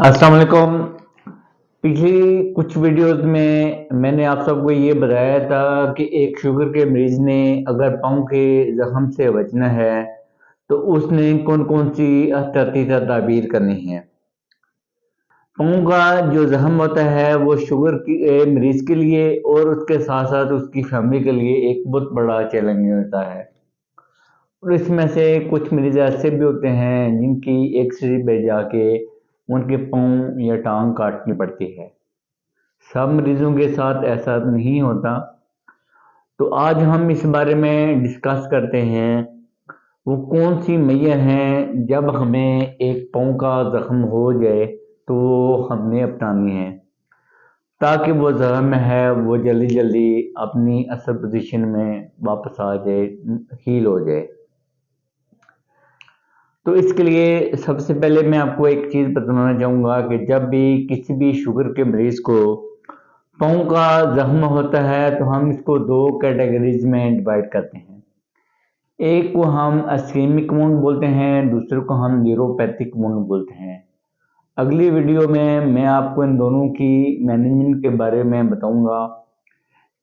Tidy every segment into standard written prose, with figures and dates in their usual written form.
अस्सलाम वालेकुम। पिछली कुछ वीडियोस में मैंने आप सबको ये बताया था कि एक शुगर के मरीज ने अगर पाँव के जख्म से बचना है तो उसने कौन कौन सी एहतियाती तदाबीर करनी है। पाँव का जो जख्म होता है वो शुगर की मरीज के लिए और उसके साथ साथ उसकी फैमिली के लिए एक बहुत बड़ा चैलेंज होता है। और इसमें से कुछ मरीज ऐसे भी होते हैं जिनकी एक्सरे पे जाके उनके पाँव या टांग काटनी पड़ती है। सब मरीजों के साथ ऐसा नहीं होता। तो आज हम इस बारे में डिस्कस करते हैं वो कौन सी मैयर हैं जब हमें एक पाँव का जख्म हो जाए तो हमने अपनानी है ताकि वो जख्म है वो जल्दी जल्दी अपनी असल पोजीशन में वापस आ जाए, हील हो जाए। तो इसके लिए सबसे पहले मैं आपको एक चीज़ बताना चाहूँगा कि जब भी किसी भी शुगर के मरीज को पाँव का जख्म होता है तो हम इसको दो कैटेगरीज में डिवाइड करते हैं। एक को हम अस्केमिक वुंड बोलते हैं, दूसरे को हम न्यूरोपैथिक वुंड बोलते हैं। अगली वीडियो में मैं आपको इन दोनों की मैनेजमेंट के बारे में बताऊंगा,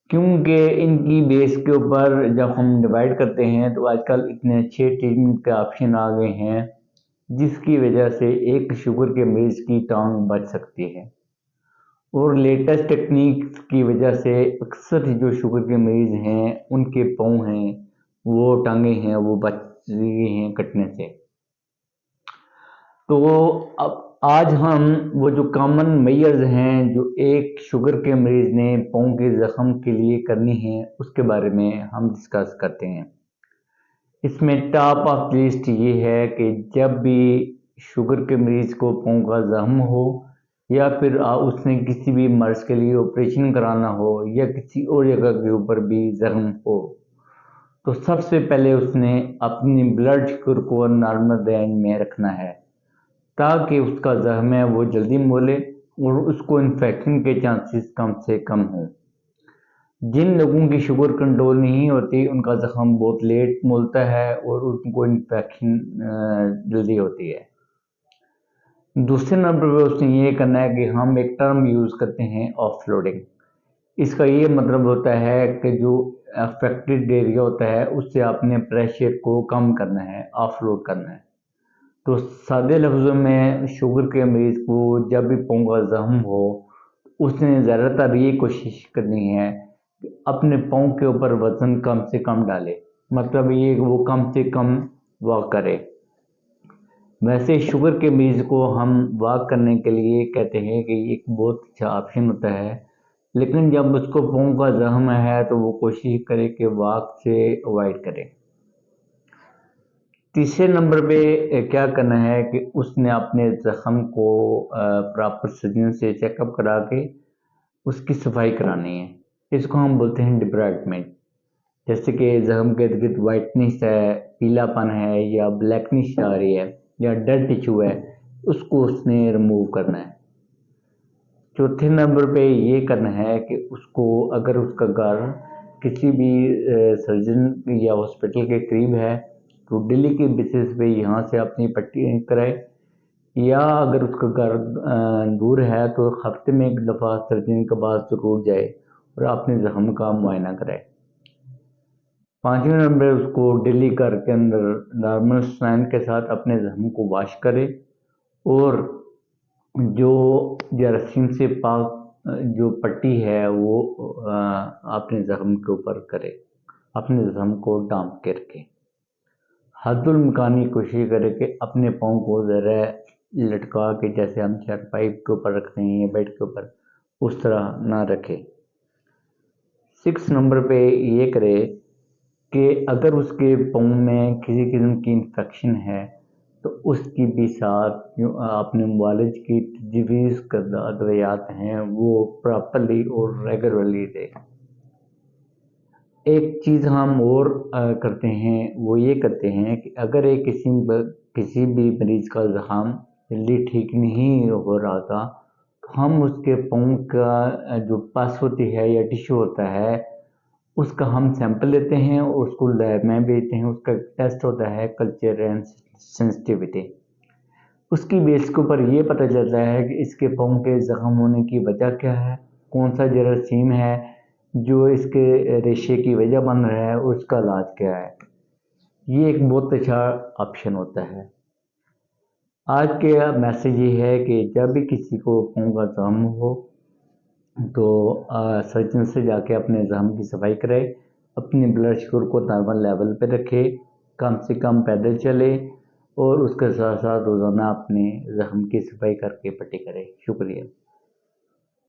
क्योंकि इनकी बेस के ऊपर जब हम डिवाइड करते हैं तो आजकल इतने अच्छे ट्रीटमेंट के ऑप्शन आ गए हैं जिसकी वजह से एक शुगर के मरीज की टांग बच सकती है। और लेटेस्ट टेक्निक की वजह से अक्सर जो शुगर के मरीज हैं उनके पाँव हैं वो टांगे हैं वो बच रही हैं कटने से। तो अब आज हम वो जो कॉमन मेजर्स हैं जो एक शुगर के मरीज ने पाँव के जख्म के लिए करनी है उसके बारे में हम डिस्कस करते हैं। इसमें टॉप ऑफ लिस्ट ये है कि जब भी शुगर के मरीज को पाँव का जख्म हो या फिर उसने किसी भी मर्ज के लिए ऑपरेशन कराना हो या किसी और जगह के ऊपर भी जख्म हो तो सबसे पहले उसने अपनी ब्लड शुगर को नॉर्मल रेंज में रखना है ताकि उसका जख्म है वो जल्दी मोले और उसको इन्फेक्शन के चांसेस कम से कम हों। जिन लोगों की शुगर कंट्रोल नहीं होती उनका जख्म बहुत लेट मोलता है और उनको इन्फेक्शन जल्दी होती है। दूसरे नंबर पर उसने ये करना है कि हम एक टर्म यूज़ करते हैं ऑफलोडिंग। इसका ये मतलब होता है कि जो अफेक्टेड एरिया होता है उससे आपने प्रेशर को कम करना है, ऑफलोड करना है। तो सादे लफ्ज़ों में शुगर के मरीज़ को जब भी पाँव का जख्म हो उसने ज़्यादातर ये कोशिश करनी है कि अपने पाँव के ऊपर वज़न कम से कम डाले, मतलब ये कि वो कम से कम वॉक करे। वैसे शुगर के मरीज़ को हम वॉक करने के लिए कहते हैं कि एक बहुत अच्छा ऑप्शन होता है, लेकिन जब उसको पाँव का जख्म है तो वो कोशिश करे कि वॉक से अवॉइड करे। तीसरे नंबर पे क्या करना है कि उसने अपने जख्म को प्रॉपर सर्जन से चेकअप करा के उसकी सफाई करानी है। इसको हम बोलते हैं डिब्राइटमेंट। जैसे कि जख्म के इर्द गिर्द वाइटनेस है, पीलापन है या ब्लैकनिश आ रही है या डेड टिश्यू है, उसको उसने रिमूव करना है। चौथे नंबर पे ये करना है कि उसको अगर उसका घर किसी भी सर्जन या हॉस्पिटल के करीब है तो डेली के बेसिस पे यहाँ से अपनी पट्टी कराए, या अगर उसका घर दूर है तो हफ्ते में एक दफ़ा सर्जन के पास ज़रूर जाए और अपने जख्म का मुआयना कराए। पाँचवें नंबर उसको डेली घर के अंदर नॉर्मल स्नान के साथ अपने जख्म को वॉश करे और जो जरासीम से पाक जो पट्टी है वो अपने जख्म के ऊपर करे, अपने जख्म को ढांप के रखे। हद्दुल इम्कानी कोशिश करे कि अपने पाँव को ज़रा लटका के, जैसे हम चारपाई के ऊपर रखते हैं या बेड के ऊपर, उस तरह ना रखे। 6 नंबर पे ये करे कि अगर उसके पाँव में किसी किस्म की इन्फेक्शन है तो उसकी भी साथ जो अपने मुआलिज की तजवीज़ करदा अद्वियात हैं वो प्रॉपरली और रेगुलरली दे। एक चीज़ हम और करते हैं वो ये करते हैं कि अगर एक किसी भी मरीज़ का ज़ुकाम जल्दी ठीक नहीं हो रहा था तो हम उसके पाँव का जो पस होती है या टिश्यू होता है उसका हम सैंपल लेते हैं और उसको लैब में भेजते हैं। उसका टेस्ट होता है कल्चर एंड सेंसिटिविटी। उसकी बेस के ऊपर ये पता चलता है कि इसके पाँव के ज़ख्म होने की वजह क्या है, कौन सा जरासीम है जो इसके रेशे की वजह बन रहा है और उसका इलाज क्या है। ये एक बहुत अच्छा ऑप्शन होता है। आज के मैसेज ये है कि जब भी किसी को पाँव का ज़ख्म हो तो सर्जन से जाके अपने ज़ख्म की सफाई कराए, अपने ब्लड शुगर को नॉर्मल लेवल पे रखे, कम से कम पैदल चले और उसके साथ साथ रोज़ाना अपने ज़ख्म की सफाई करके पट्टी करें। शुक्रिया।